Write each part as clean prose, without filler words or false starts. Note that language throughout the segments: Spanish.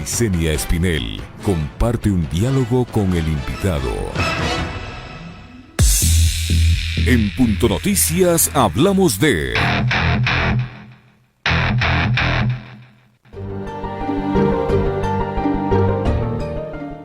Licenia Espinel comparte un diálogo con el invitado. En Punto Noticias hablamos de...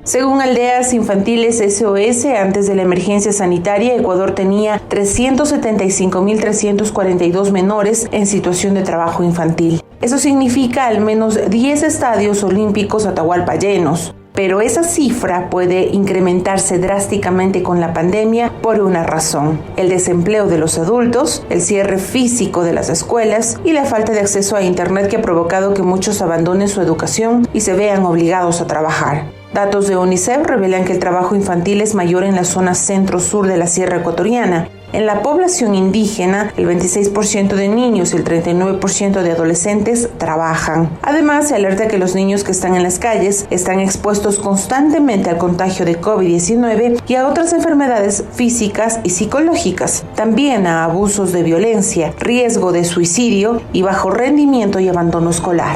Según Aldeas Infantiles SOS, antes de la emergencia sanitaria, Ecuador tenía 375.342 menores en situación de trabajo infantil. Eso significa al menos 10 estadios olímpicos Atahualpa llenos. Pero esa cifra puede incrementarse drásticamente con la pandemia por una razón: el desempleo de los adultos, el cierre físico de las escuelas y la falta de acceso a Internet, que ha provocado que muchos abandonen su educación y se vean obligados a trabajar. Datos de UNICEF revelan que el trabajo infantil es mayor en la zona centro-sur de la Sierra Ecuatoriana. En la población indígena, el 26% de niños y el 39% de adolescentes trabajan. Además, se alerta que los niños que están en las calles están expuestos constantemente al contagio de COVID-19 y a otras enfermedades físicas y psicológicas. También a abusos de violencia, riesgo de suicidio y bajo rendimiento y abandono escolar.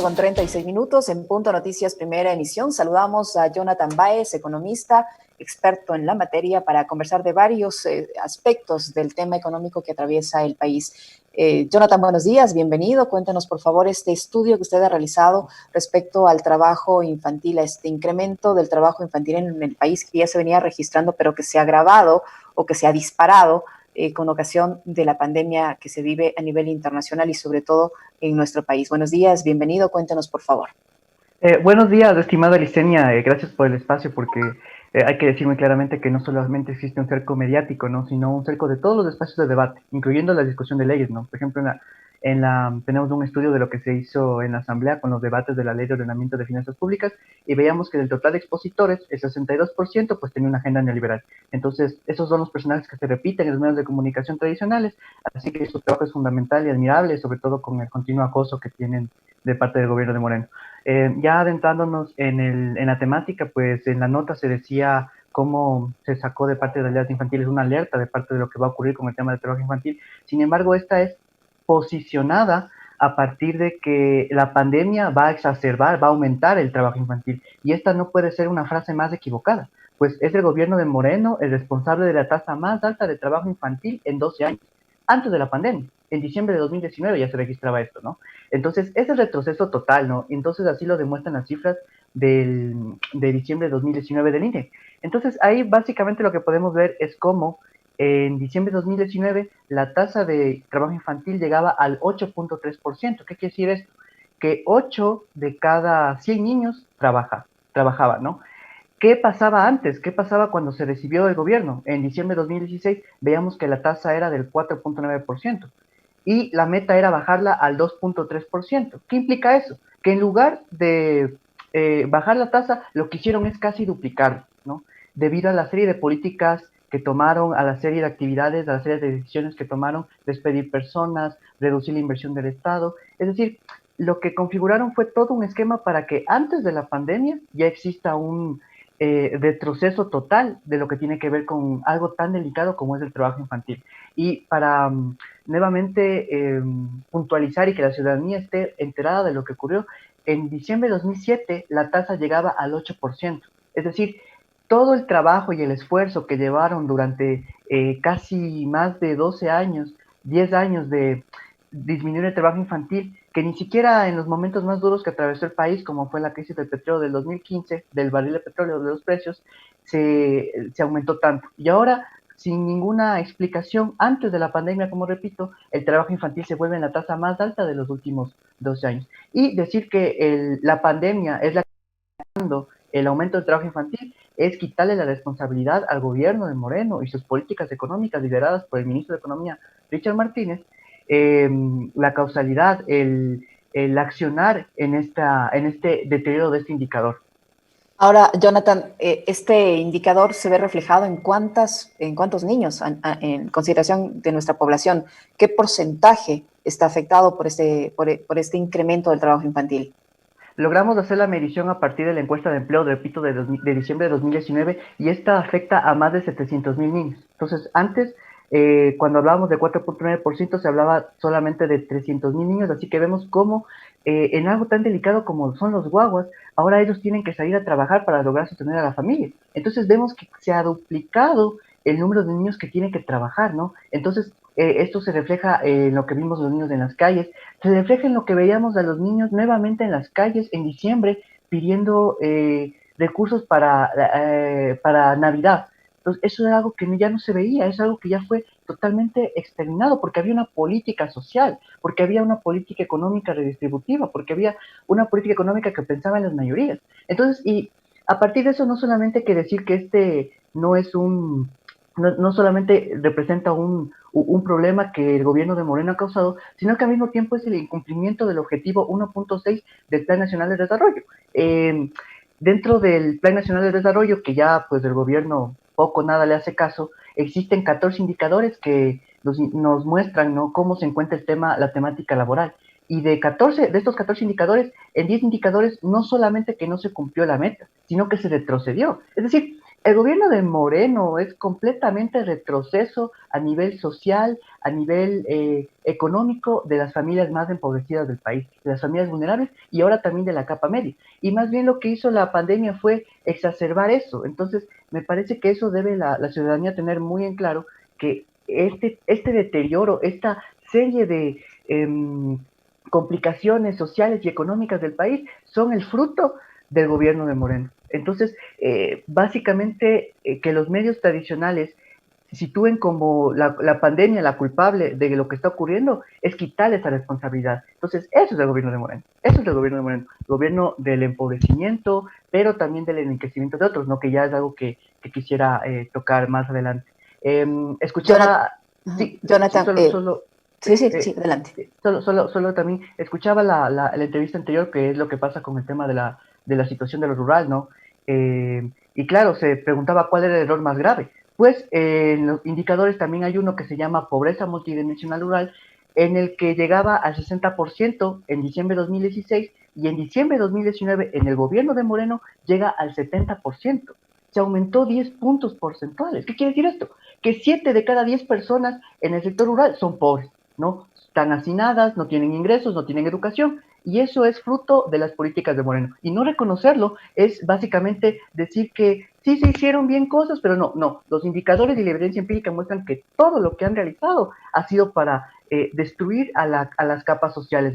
Con 36 minutos en Punto Noticias, primera emisión. Saludamos a Jonathan Báez, economista, experto en la materia, para conversar de varios aspectos del tema económico que atraviesa el país. Jonathan, buenos días, bienvenido. Cuéntenos, por favor, este estudio que usted ha realizado respecto al trabajo infantil, a este incremento del trabajo infantil en el país, que ya se venía registrando, pero que se ha agravado o que se ha disparado con ocasión de la pandemia que se vive a nivel internacional y sobre todo en nuestro país. Buenos días, bienvenido, cuéntenos por favor. Buenos días, estimada Licenia, gracias por el espacio, porque hay que decir muy claramente que no solamente existe un cerco mediático, ¿no?, sino un cerco de todos los espacios de debate, incluyendo la discusión de leyes, ¿no? Por ejemplo, tenemos un estudio de lo que se hizo en la Asamblea con los debates de la Ley de Ordenamiento de Finanzas Públicas, y veíamos que del total de expositores, el 62% pues tenía una agenda neoliberal. Entonces, esos son los personajes que se repiten en los medios de comunicación tradicionales, así que su trabajo es fundamental y admirable, sobre todo con el continuo acoso que tienen de parte del gobierno de Moreno. Ya adentrándonos en la temática, pues en la nota se decía cómo se sacó de parte de las Aldeas Infantiles una alerta de parte de lo que va a ocurrir con el tema del trabajo infantil. Sin embargo, esta es posicionada a partir de que la pandemia va a exacerbar, va a aumentar el trabajo infantil. Y esta no puede ser una frase más equivocada, pues es el gobierno de Moreno el responsable de la tasa más alta de trabajo infantil en 12 años, antes de la pandemia. En diciembre de 2019 ya se registraba esto, ¿no? Entonces, ese retroceso total, ¿no? Entonces, así lo demuestran las cifras de diciembre de 2019 del INE. Entonces, ahí básicamente lo que podemos ver es cómo en diciembre de 2019 la tasa de trabajo infantil llegaba al 8.3%. ¿Qué quiere decir esto? Que 8 de cada 100 niños trabajaban, ¿no? ¿Qué pasaba antes? ¿Qué pasaba cuando se recibió el gobierno? En diciembre de 2016 veíamos que la tasa era del 4.9% y la meta era bajarla al 2.3%. ¿Qué implica eso? Que en lugar de bajar la tasa, lo que hicieron es casi duplicarlo, ¿no? Debido a la serie de políticas que tomaron, a la serie de actividades, a la serie de decisiones que tomaron, despedir personas, reducir la inversión del Estado. Es decir, lo que configuraron fue todo un esquema para que antes de la pandemia ya exista un retroceso total de lo que tiene que ver con algo tan delicado como es el trabajo infantil. Y para nuevamente puntualizar y que la ciudadanía esté enterada de lo que ocurrió, en diciembre de 2007 la tasa llegaba al 8%. Es decir, todo el trabajo y el esfuerzo que llevaron durante casi más de 12 años, 10 años de disminuir el trabajo infantil, que ni siquiera en los momentos más duros que atravesó el país, como fue la crisis del petróleo del 2015, del barril de petróleo, de los precios, se aumentó tanto. Y ahora, sin ninguna explicación, antes de la pandemia, como repito, el trabajo infantil se vuelve en la tasa más alta de los últimos 12 años. Y decir que la pandemia es la que está dando el aumento del trabajo infantil es quitarle la responsabilidad al gobierno de Moreno y sus políticas económicas lideradas por el ministro de Economía, Richard Martínez, la causalidad, el accionar en este deterioro de este indicador. Ahora, Jonathan, este indicador se ve reflejado en cuántos niños, en consideración de nuestra población. ¿Qué porcentaje está afectado por este incremento del trabajo infantil? logramos hacer la medición a partir de la encuesta de empleo, repito, de diciembre de 2019, y esta afecta a más de 700,000 niños. Entonces, antes, cuando hablábamos de 4.9%, se hablaba solamente de 300,000 niños, así que vemos cómo en algo tan delicado como son los guaguas, ahora ellos tienen que salir a trabajar para lograr sostener a la familia. Entonces vemos que se ha duplicado el número de niños que tienen que trabajar, ¿no? Entonces, esto se refleja en lo que vimos los niños en las calles, se refleja en lo que veíamos a los niños nuevamente en las calles en diciembre pidiendo recursos para Navidad. Entonces, eso es algo que ya no se veía, es algo que ya fue totalmente exterminado, porque había una política social, porque había una política económica redistributiva, porque había una política económica que pensaba en las mayorías. Entonces, y a partir de eso, no solamente hay que decir que este no es no solamente representa un problema que el gobierno de Moreno ha causado, sino que al mismo tiempo es el incumplimiento del objetivo 1.6 del Plan Nacional de Desarrollo. Dentro del Plan Nacional de Desarrollo, que ya pues el gobierno poco o nada le hace caso, existen 14 indicadores que nos muestran, ¿no?, cómo se encuentra la temática laboral. Y de estos 14 indicadores, en 10 indicadores no solamente que no se cumplió la meta, sino que se retrocedió. Es decir, el gobierno de Moreno es completamente retroceso a nivel social, a nivel económico de las familias más empobrecidas del país, de las familias vulnerables y ahora también de la capa media. Y más bien lo que hizo la pandemia fue exacerbar eso. Entonces, me parece que eso debe la ciudadanía tener muy en claro, que este deterioro, esta serie de complicaciones sociales y económicas del país son el fruto del gobierno de Moreno. Entonces, básicamente, que los medios tradicionales sitúen como la pandemia la culpable de lo que está ocurriendo es quitarle esa responsabilidad. Entonces, eso es el gobierno de Moreno. Eso es el gobierno de Moreno. El gobierno del empobrecimiento, pero también del enriquecimiento de otros, ¿no?, que ya es algo que quisiera tocar más adelante. Escuchaba... Jonathan, sí, adelante. Solo también escuchaba la entrevista anterior, que es lo que pasa con el tema de la situación de lo rural, ¿no? Y claro, se preguntaba cuál era el error más grave. Pues en los indicadores también hay uno que se llama pobreza multidimensional rural, en el que llegaba al 60% en diciembre de 2016 y en diciembre de 2019 en el gobierno de Moreno llega al 70%. Se aumentó 10 puntos porcentuales. ¿Qué quiere decir esto? Que 7 de cada 10 personas en el sector rural son pobres, ¿no? Están hacinadas, no tienen ingresos, no tienen educación, y eso es fruto de las políticas de Moreno. Y no reconocerlo es básicamente decir que sí se hicieron bien cosas, pero no. Los indicadores y la evidencia empírica muestran que todo lo que han realizado ha sido para destruir a las capas sociales,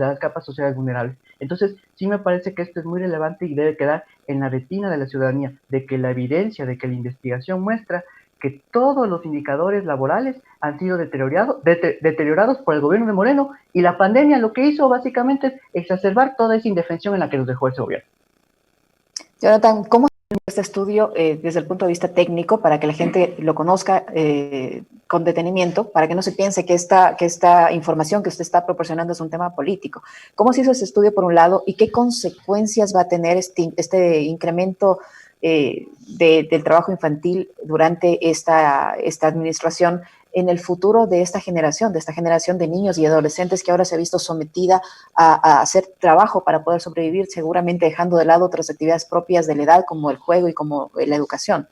vulnerables. Entonces, sí me parece que esto es muy relevante y debe quedar en la retina de la ciudadanía, de que la evidencia, de que la investigación muestra que todos los indicadores laborales han sido deteriorados por el gobierno de Moreno, y la pandemia lo que hizo básicamente es exacerbar toda esa indefensión en la que nos dejó ese gobierno. Jonathan, ¿cómo se este estudio desde el punto de vista técnico para que la gente lo conozca con detenimiento, para que no se piense que esta información que usted está proporcionando es un tema político? ¿Cómo se hizo ese estudio por un lado y qué consecuencias va a tener este incremento del trabajo infantil durante esta administración en el futuro de esta generación de niños y adolescentes que ahora se ha visto sometida a hacer trabajo para poder sobrevivir, seguramente dejando de lado otras actividades propias de la edad como el juego y como la educación?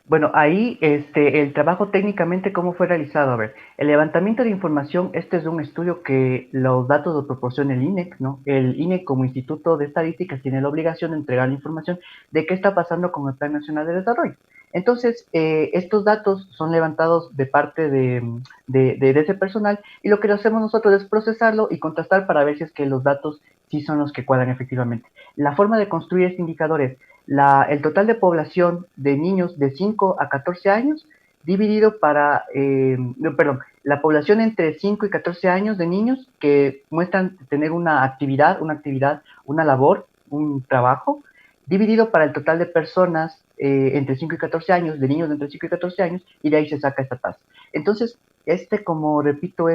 Bueno, ahí el trabajo técnicamente, ¿cómo fue realizado? A ver, el levantamiento de información, este es un estudio que los datos los proporciona el INEC, ¿no? El INEC como Instituto de Estadísticas tiene la obligación de entregar la información de qué está pasando con el Plan Nacional de Desarrollo. Entonces, estos datos son levantados de parte de ese personal, y lo que hacemos nosotros es procesarlo y contrastar para ver si es que los datos sí son los que cuadran efectivamente. La forma de construir este indicador es el total de población de niños de 5 a 14 años dividido la población entre 5 y 14 años de niños que muestran tener una actividad, una labor, un trabajo, dividido para el total de personas entre 5 y 14 años, de niños de entre 5 y 14 años, y de ahí se saca esta tasa. Entonces, como repito,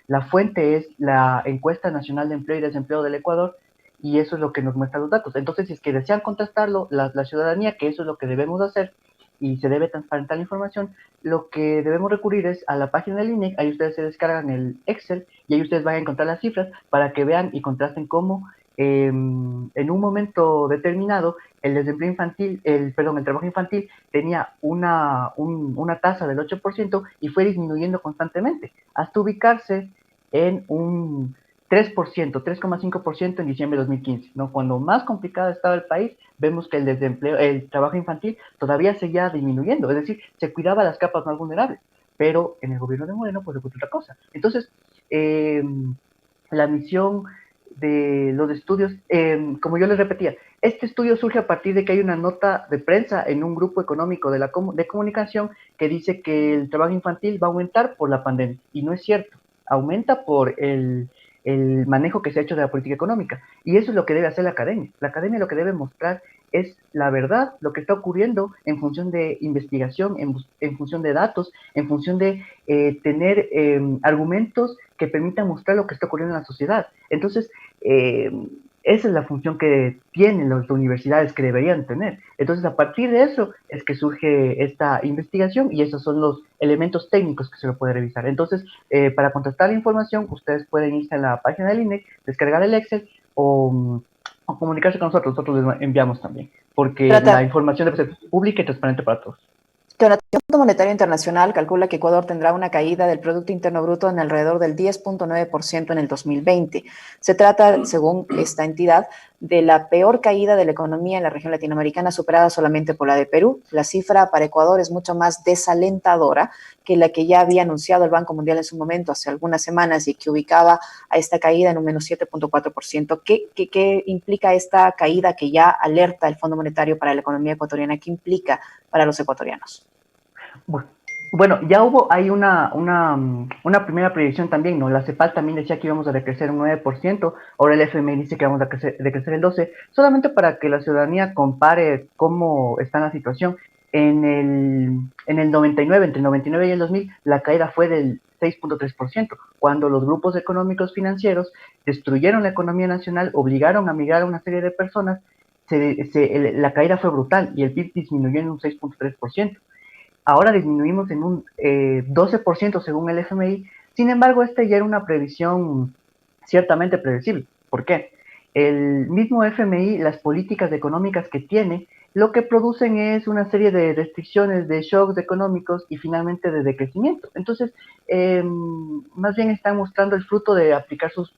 la fuente es la Encuesta Nacional de Empleo y Desempleo del Ecuador, y eso es lo que nos muestra los datos. Entonces, si es que desean contrastarlo, la ciudadanía, que eso es lo que debemos hacer, y se debe transparentar la información, lo que debemos recurrir es a la página del INEC. Ahí ustedes se descargan el Excel, y ahí ustedes van a encontrar las cifras para que vean y contrasten cómo en un momento determinado el desempleo infantil, el trabajo infantil tenía una tasa del 8% y fue disminuyendo constantemente hasta ubicarse en un 3%, 3,5% en diciembre de 2015, ¿no? Cuando más complicado estaba el país, vemos que el desempleo, el trabajo infantil todavía seguía disminuyendo, es decir, se cuidaba las capas más vulnerables, pero en el gobierno de Moreno pues ocurrió otra cosa. Entonces, la misión de los estudios, como yo les repetía, este estudio surge a partir de que hay una nota de prensa en un grupo económico de comunicación que dice que el trabajo infantil va a aumentar por la pandemia, y no es cierto, aumenta por el manejo que se ha hecho de la política económica, y eso es lo que debe hacer la academia. La academia lo que debe mostrar es la verdad, lo que está ocurriendo en función de investigación, en función de datos, en función de tener argumentos que permitan mostrar lo que está ocurriendo en la sociedad. Entonces, esa es la función que tienen las universidades, que deberían tener. Entonces, a partir de eso es que surge esta investigación y esos son los elementos técnicos que se lo puede revisar. Entonces, para contrastar la información, ustedes pueden irse a la página del INE, descargar el Excel o comunicarse con nosotros les enviamos también, porque la información debe ser pública y transparente para todos. El Fondo Monetario Internacional calcula que Ecuador tendrá una caída del Producto Interno Bruto en alrededor del 10,9% en el 2020. Se trata, según esta entidad, de la peor caída de la economía en la región latinoamericana, superada solamente por la de Perú. La cifra para Ecuador es mucho más desalentadora que la que ya había anunciado el Banco Mundial en su momento, hace algunas semanas, y que ubicaba a esta caída en un menos 7,4%. ¿Qué implica esta caída que ya alerta el Fondo Monetario para la economía ecuatoriana? ¿Qué implica para los ecuatorianos? Bueno, ya hay una primera proyección también, ¿no? La CEPAL también decía que íbamos a decrecer un 9%, ahora el FMI dice que vamos a decrecer el 12%, solamente para que la ciudadanía compare cómo está la situación. En el 99, entre el 99 y el 2000, la caída fue del 6,3%, cuando los grupos económicos financieros destruyeron la economía nacional, obligaron a migrar a una serie de personas, la caída fue brutal y el PIB disminuyó en un 6,3%. Ahora disminuimos en un 12% según el FMI. Sin embargo, esta ya era una previsión ciertamente predecible. ¿Por qué? El mismo FMI, las políticas económicas que tiene, lo que producen es una serie de restricciones, de shocks económicos y finalmente de decrecimiento. Entonces, más bien están mostrando el fruto de aplicar sus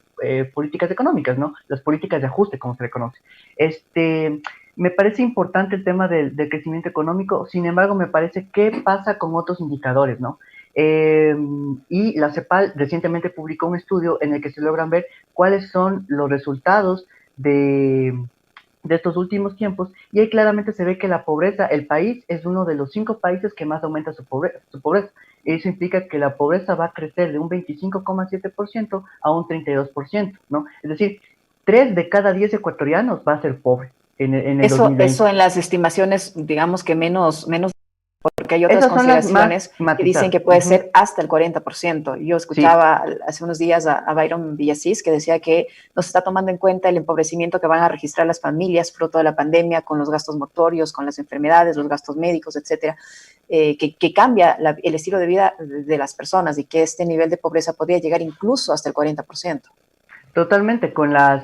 políticas económicas, ¿no? Las políticas de ajuste, como se le conoce. Me parece importante el tema del crecimiento económico, sin embargo, me parece qué pasa con otros indicadores, ¿no? Y la CEPAL recientemente publicó un estudio en el que se logran ver cuáles son los resultados de estos últimos tiempos, y ahí claramente se ve que la pobreza, el país es uno de los 5 países que más aumenta su pobreza. Eso implica que la pobreza va a crecer de un 25,7% a un 32%, ¿no? Es decir, 3 de cada 10 ecuatorianos va a ser pobre. En el 2020. Eso en las estimaciones, digamos que menos, porque hay otras consideraciones que dicen que puede ser hasta el 40%. Yo escuchaba hace unos días a Byron Villasís que decía que no se está tomando en cuenta el empobrecimiento que van a registrar las familias fruto de la pandemia, con los gastos mortuorios, con las enfermedades, los gastos médicos, etcétera, que cambia el estilo de vida de las personas y que este nivel de pobreza podría llegar incluso hasta el 40%. Totalmente, con las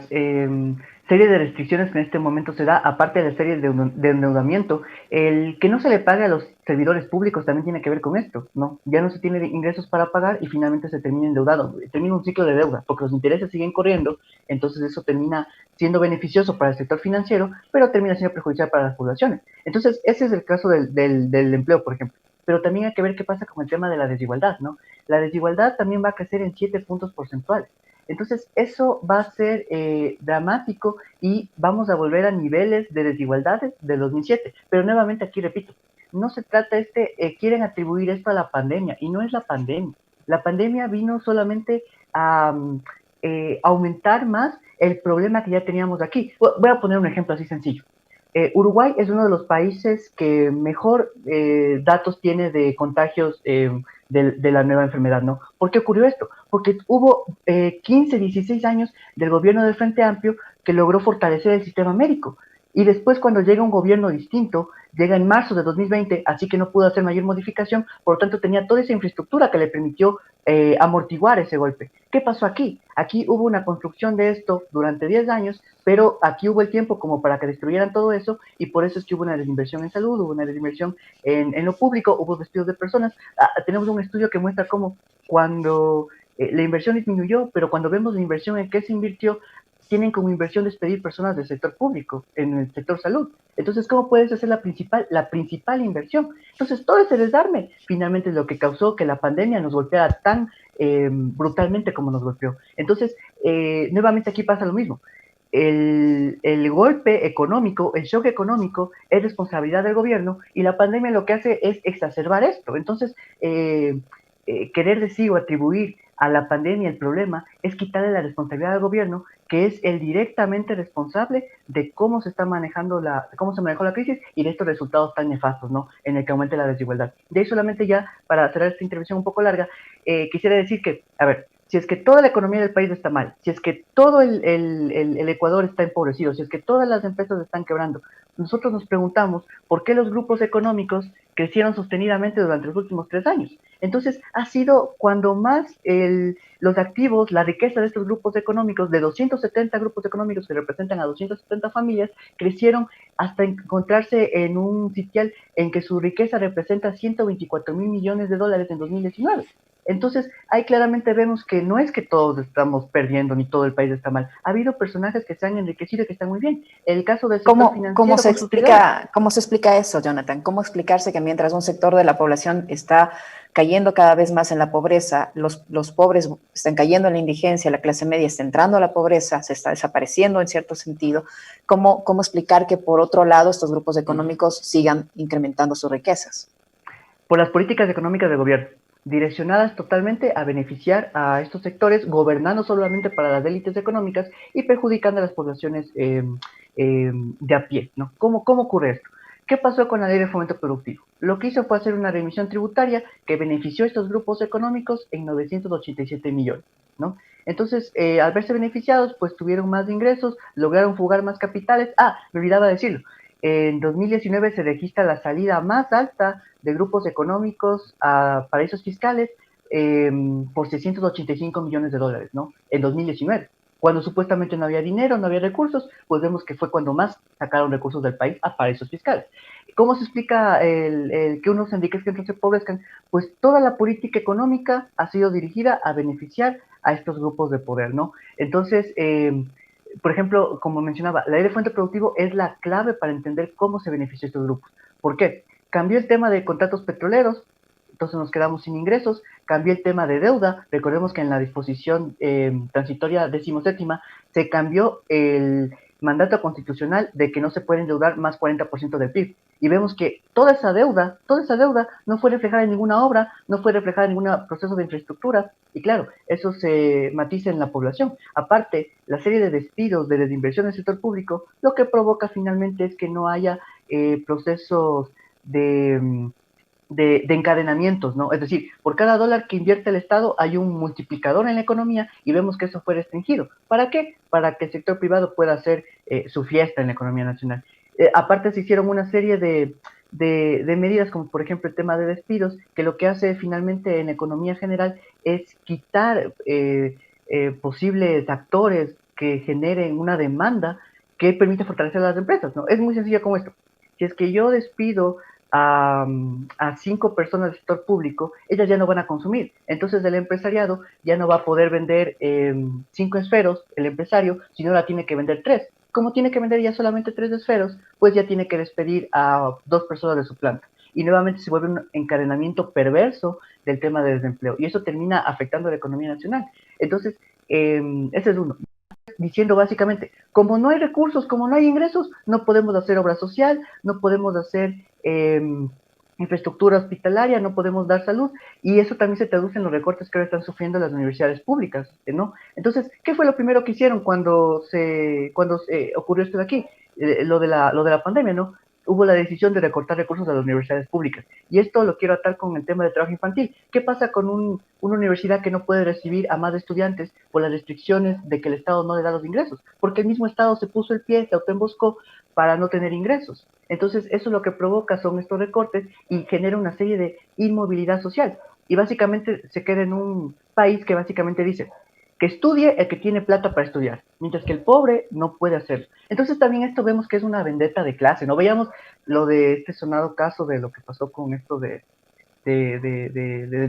serie de restricciones que en este momento se da, aparte de la serie de endeudamiento, el que no se le pague a los servidores públicos también tiene que ver con esto, ¿no? Ya no se tiene ingresos para pagar y finalmente se termina endeudado, termina un ciclo de deuda, porque los intereses siguen corriendo, entonces eso termina siendo beneficioso para el sector financiero, pero termina siendo perjudicial para las poblaciones. Entonces, ese es el caso del empleo, por ejemplo. Pero también hay que ver qué pasa con el tema de la desigualdad, ¿no? La desigualdad también va a crecer en 7 puntos porcentuales. Entonces, eso va a ser dramático y vamos a volver a niveles de desigualdades de 2007. Pero nuevamente aquí repito, no se trata quieren atribuir esto a la pandemia, y no es la pandemia. La pandemia vino solamente a aumentar más el problema que ya teníamos aquí. Voy a poner un ejemplo así sencillo. Uruguay es uno de los países que mejor datos tiene de contagios de la nueva enfermedad, ¿no? ¿Por qué ocurrió esto? Porque hubo 15, 16 años del gobierno del Frente Amplio que logró fortalecer el sistema médico. Y después cuando llega un gobierno distinto, llega en marzo de 2020, así que no pudo hacer mayor modificación, por lo tanto tenía toda esa infraestructura que le permitió amortiguar ese golpe. ¿Qué pasó aquí? Aquí hubo una construcción de esto durante 10 años, pero aquí hubo el tiempo como para que destruyeran todo eso, y por eso es que hubo una desinversión en salud, hubo una desinversión en lo público, hubo despidos de personas. Tenemos un estudio que muestra cómo cuando la inversión disminuyó, pero cuando vemos la inversión en qué se invirtió, tienen como inversión despedir personas del sector público, en el sector salud. Entonces, ¿cómo puedes hacer la principal inversión? Entonces, todo ese desarme finalmente es lo que causó que la pandemia nos golpeara tan brutalmente como nos golpeó. Entonces, nuevamente aquí pasa lo mismo. El golpe económico, el shock económico es responsabilidad del gobierno, y la pandemia lo que hace es exacerbar esto. Entonces, querer decir o atribuir a la pandemia el problema es quitarle la responsabilidad al gobierno, que es el directamente responsable de cómo se está manejando cómo se manejó la crisis y de estos resultados tan nefastos, ¿no? En el que aumente la desigualdad. De ahí solamente ya, para cerrar esta intervención un poco larga, quisiera decir que, a ver, si es que toda la economía del país está mal, si es que todo el Ecuador está empobrecido, si es que todas las empresas están quebrando, nosotros nos preguntamos por qué los grupos económicos crecieron sostenidamente durante los últimos 3 años. Entonces, ha sido cuando más los activos, la riqueza de estos grupos económicos, de 270 grupos económicos que representan a 270 familias, crecieron hasta encontrarse en un sitial en que su riqueza representa 124 mil millones de dólares en 2019. Entonces, ahí claramente vemos que no es que todos estamos perdiendo ni todo el país está mal. Ha habido personajes que se han enriquecido y que están muy bien. El caso del sector financiero. ¿Cómo se explica eso, Jonathan? ¿Cómo explicarse que mientras un sector de la población está cayendo cada vez más en la pobreza, los pobres están cayendo en la indigencia, la clase media está entrando a la pobreza, se está desapareciendo en cierto sentido? ¿Cómo explicar que por otro lado estos grupos económicos sigan incrementando sus riquezas? Por las políticas económicas del gobierno, direccionadas totalmente a beneficiar a estos sectores, gobernando solamente para las élites económicas y perjudicando a las poblaciones de a pie, ¿no? ¿Cómo ocurre esto? ¿Qué pasó con la ley de fomento productivo? Lo que hizo fue hacer una remisión tributaria que benefició a estos grupos económicos en 987 millones, ¿no? Entonces, al verse beneficiados, pues tuvieron más ingresos, lograron fugar más capitales. Me olvidaba decirlo. En 2019 se registra la salida más alta de grupos económicos a paraísos fiscales por 685 millones de dólares, ¿no? En 2019. Cuando supuestamente no había dinero, no había recursos, pues vemos que fue cuando más sacaron recursos del país a paraísos fiscales. ¿Cómo se explica que unos se enriquezcan y otros se empobrezcan? Pues toda la política económica ha sido dirigida a beneficiar a estos grupos de poder, ¿no? Entonces, por ejemplo, como mencionaba, la ley de fomento productivo es la clave para entender cómo se benefició a estos grupos. ¿Por qué? Cambió el tema de contratos petroleros, entonces nos quedamos sin ingresos. Cambió el tema de deuda. Recordemos que en la disposición transitoria 17ª se cambió el mandato constitucional de que no se puede endeudar más 40% del PIB. Y vemos que toda esa deuda no fue reflejada en ninguna obra, no fue reflejada en ningún proceso de infraestructura. Y claro, eso se matiza en la población. Aparte, la serie de despidos, de desinversión en el sector público, lo que provoca finalmente es que no haya procesos de encadenamientos, ¿no? Es decir, por cada dólar que invierte el Estado hay un multiplicador en la economía, y vemos que eso fue restringido. ¿Para qué? Para que el sector privado pueda hacer su fiesta en la economía nacional. Aparte se hicieron una serie de medidas, como por ejemplo el tema de despidos, que lo que hace finalmente en la economía general es quitar posibles actores que generen una demanda que permite fortalecer a las empresas, ¿no? Es muy sencillo como esto. Si es que yo despido a 5 personas del sector público, ellas ya no van a consumir. Entonces el empresariado ya no va a poder vender 5 esferos, el empresario, sino ahora tiene que vender 3. Como tiene que vender ya solamente 3 esferos, pues ya tiene que despedir a 2 personas de su planta. Y nuevamente se vuelve un encadenamiento perverso del tema de desempleo. Y eso termina afectando a la economía nacional. Entonces, ese es uno. Diciendo básicamente, como no hay recursos, como no hay ingresos, no podemos hacer obra social, no podemos hacer infraestructura hospitalaria, no podemos dar salud, y eso también se traduce en los recortes que ahora están sufriendo las universidades públicas, ¿no? Entonces, ¿qué fue lo primero que hicieron cuando ocurrió esto de aquí? Lo de la pandemia, ¿no? hubo la decisión de recortar recursos a las universidades públicas. Y esto lo quiero atar con el tema del trabajo infantil. ¿Qué pasa con una universidad que no puede recibir a más estudiantes por las restricciones de que el Estado no le da los ingresos? Porque el mismo Estado se puso el pie, se autoemboscó para no tener ingresos. Entonces, eso lo que provoca son estos recortes y genera una serie de inmovilidad social. Y básicamente se queda en un país que básicamente dice que estudie el que tiene plata para estudiar, mientras que el pobre no puede hacerlo. Entonces también esto vemos que es una vendetta de clase, ¿no? Veíamos lo de este sonado caso de lo que pasó con esto del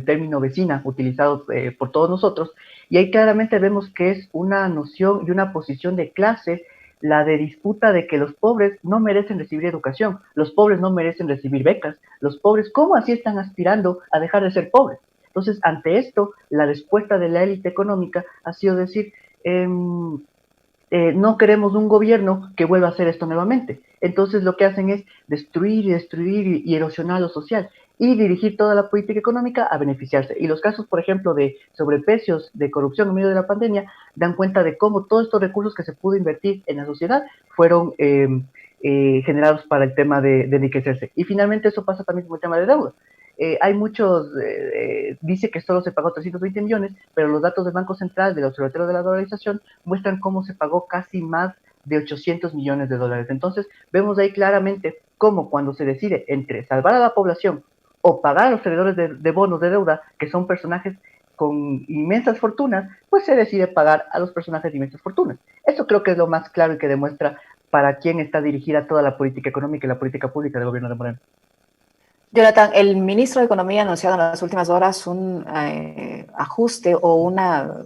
término vecina utilizado por todos nosotros, y ahí claramente vemos que es una noción y una posición de clase la de disputa de que los pobres no merecen recibir educación, los pobres no merecen recibir becas, los pobres, ¿cómo así están aspirando a dejar de ser pobres? Entonces, ante esto, la respuesta de la élite económica ha sido decir, no queremos un gobierno que vuelva a hacer esto nuevamente. Entonces, lo que hacen es destruir y erosionar lo social y dirigir toda la política económica a beneficiarse. Y los casos, por ejemplo, de sobreprecios, de corrupción en medio de la pandemia, dan cuenta de cómo todos estos recursos que se pudo invertir en la sociedad fueron generados para el tema de enriquecerse. Y finalmente eso pasa también con el tema de deuda. Hay muchos, dice que solo se pagó 320 millones, pero los datos del Banco Central, del Observatorio de la Dolarización, muestran cómo se pagó casi más de 800 millones de dólares. Entonces, vemos ahí claramente cómo cuando se decide entre salvar a la población o pagar a los tenedores de bonos de deuda, que son personajes con inmensas fortunas, pues se decide pagar a los personajes de inmensas fortunas. Eso creo que es lo más claro y que demuestra para quién está dirigida toda la política económica y la política pública del gobierno de Moreno. Jonathan, el ministro de Economía ha anunciado en las últimas horas un ajuste o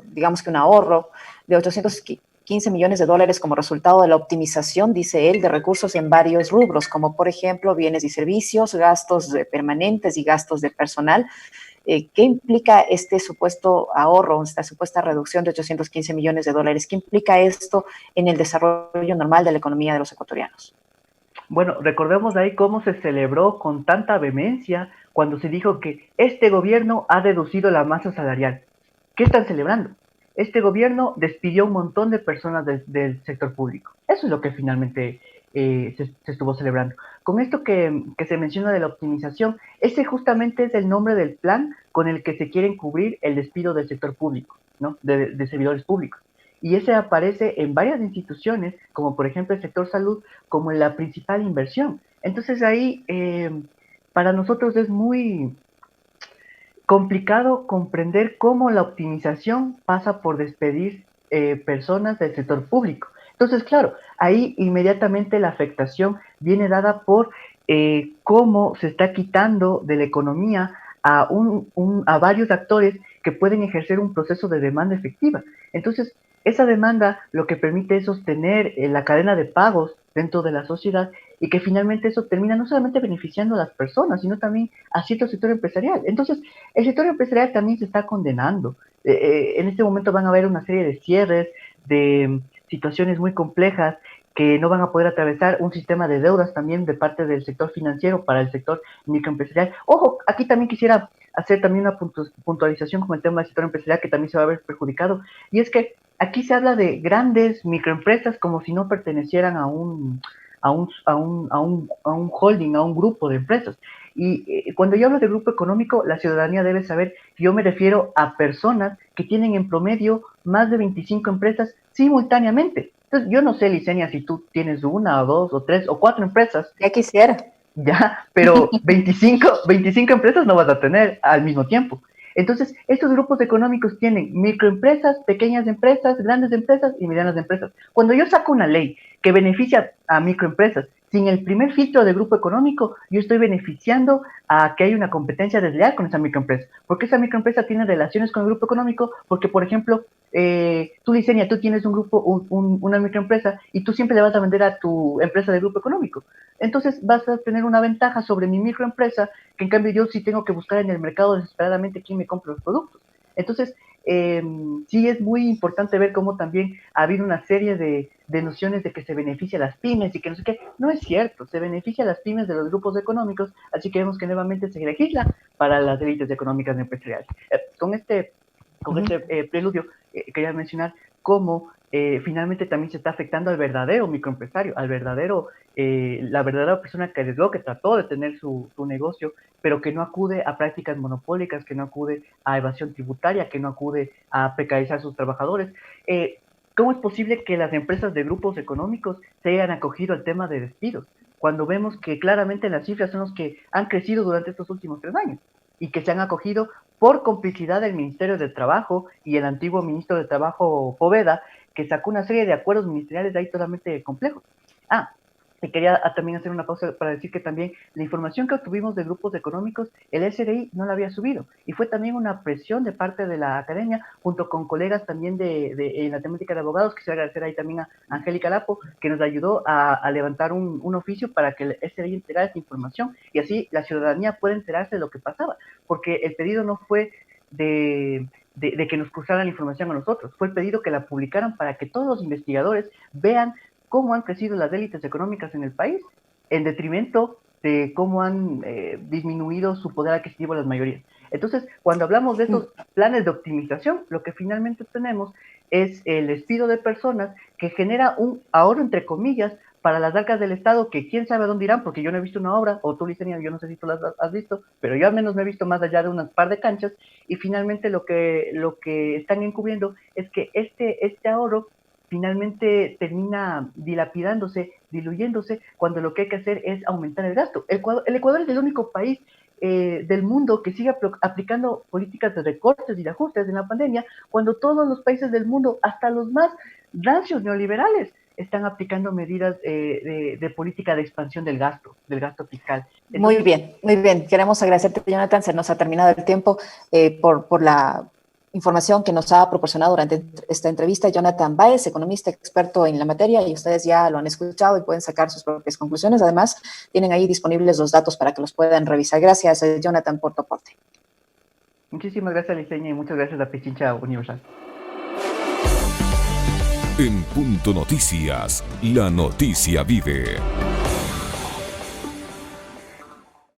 digamos que un ahorro de 815 millones de dólares como resultado de la optimización, dice él, de recursos en varios rubros, como por ejemplo bienes y servicios, gastos permanentes y gastos de personal. ¿Qué implica este supuesto ahorro, esta supuesta reducción de 815 millones de dólares? ¿Qué implica esto en el desarrollo normal de la economía de los ecuatorianos? Bueno, recordemos ahí cómo se celebró con tanta vehemencia cuando se dijo que este gobierno ha reducido la masa salarial. ¿Qué están celebrando? Este gobierno despidió un montón de personas del sector público. Eso es lo que finalmente se estuvo celebrando. Con esto que se menciona de la optimización, ese justamente es el nombre del plan con el que se quieren cubrir el despido del sector público, ¿no? De servidores públicos. Y ese aparece en varias instituciones, como por ejemplo el sector salud, como la principal inversión. Entonces ahí para nosotros es muy complicado comprender cómo la optimización pasa por despedir personas del sector público. Entonces, claro, ahí inmediatamente la afectación viene dada por cómo se está quitando de la economía a varios actores que pueden ejercer un proceso de demanda efectiva. Entonces, esa demanda lo que permite es sostener la cadena de pagos dentro de la sociedad y que finalmente eso termina no solamente beneficiando a las personas, sino también a cierto sector empresarial. Entonces, el sector empresarial también se está condenando. En este momento van a haber una serie de cierres, de situaciones muy complejas que no van a poder atravesar, un sistema de deudas también de parte del sector financiero para el sector microempresarial. Ojo, aquí también quisiera hacer también una puntualización con el tema del sector empresarial que también se va a ver perjudicado, y es que aquí se habla de grandes microempresas como si no pertenecieran a un holding, a un grupo de empresas. Y cuando yo hablo de grupo económico, la ciudadanía debe saber que yo me refiero a personas que tienen en promedio más de 25 empresas simultáneamente. Entonces, yo no sé, Licenia, si tú tienes una o dos o tres o cuatro empresas. Ya quisiera. Ya, pero 25 empresas no vas a tener al mismo tiempo. Entonces, estos grupos económicos tienen microempresas, pequeñas empresas, grandes empresas y medianas empresas. Cuando yo saco una ley que beneficia a microempresas sin el primer filtro de grupo económico, yo estoy beneficiando a que haya una competencia desleal con esa microempresa. Porque esa microempresa tiene relaciones con el grupo económico, porque, por ejemplo, tú, Licenia, tú tienes un grupo, una microempresa, y tú siempre le vas a vender a tu empresa de grupo económico. Entonces vas a tener una ventaja sobre mi microempresa, que en cambio yo sí tengo que buscar en el mercado desesperadamente quién me compra los productos. Entonces, sí es muy importante ver cómo también ha habido una serie de nociones de que se beneficia a las pymes y que no sé qué. No es cierto, se beneficia a las pymes de los grupos económicos, así que vemos que nuevamente se legisla para las élites económicas y empresariales. Con este preludio, quería mencionar cómo finalmente también se está afectando al verdadero microempresario, la verdadera persona que arriesgó, que trató de tener su negocio, pero que no acude a prácticas monopólicas, que no acude a evasión tributaria, que no acude a precarizar a sus trabajadores. ¿Cómo es posible que las empresas de grupos económicos se hayan acogido al tema de despidos, cuando vemos que claramente las cifras son los que han crecido durante estos últimos 3 años y que se han acogido por complicidad del Ministerio de Trabajo y el antiguo ministro de Trabajo, Poveda, que sacó una serie de acuerdos ministeriales de ahí totalmente complejos? Y quería también hacer una pausa para decir que también la información que obtuvimos de grupos económicos, el SRI no la había subido, y fue también una presión de parte de la academia, junto con colegas también en la temática de abogados. Quisiera agradecer ahí también a Angélica Lapo, que nos ayudó a levantar un oficio para que el SRI entregara esta información, y así la ciudadanía puede enterarse de lo que pasaba, porque el pedido no fue de que nos cruzaran la información a nosotros, fue el pedido que la publicaran para que todos los investigadores vean cómo han crecido las élites económicas en el país, en detrimento de cómo han disminuido su poder adquisitivo las mayorías. Entonces, cuando hablamos de estos planes de optimización, lo que finalmente tenemos es el despido de personas que genera un ahorro, entre comillas, para las arcas del Estado, que quién sabe a dónde irán, porque yo no he visto una obra, o tú, Licenia, yo no sé si tú las has visto, pero yo al menos me he visto más allá de unas par de canchas, y finalmente lo que están encubriendo es que este ahorro finalmente termina dilapidándose, diluyéndose, cuando lo que hay que hacer es aumentar el gasto. El Ecuador es el único país del mundo que sigue aplicando políticas de recortes y de ajustes en la pandemia, cuando todos los países del mundo, hasta los más rancios neoliberales, están aplicando medidas de política de expansión del gasto fiscal. Entonces, muy bien. Queremos agradecerte, Jonathan. Se nos ha terminado el tiempo por la información que nos ha proporcionado durante esta entrevista Jonathan Báez, economista experto en la materia, y ustedes ya lo han escuchado y pueden sacar sus propias conclusiones. Además, tienen ahí disponibles los datos para que los puedan revisar. Gracias, Jonathan, por tu aporte. Muchísimas gracias, Liceña, y muchas gracias a Pichincha Universal. En Punto Noticias, la noticia vive.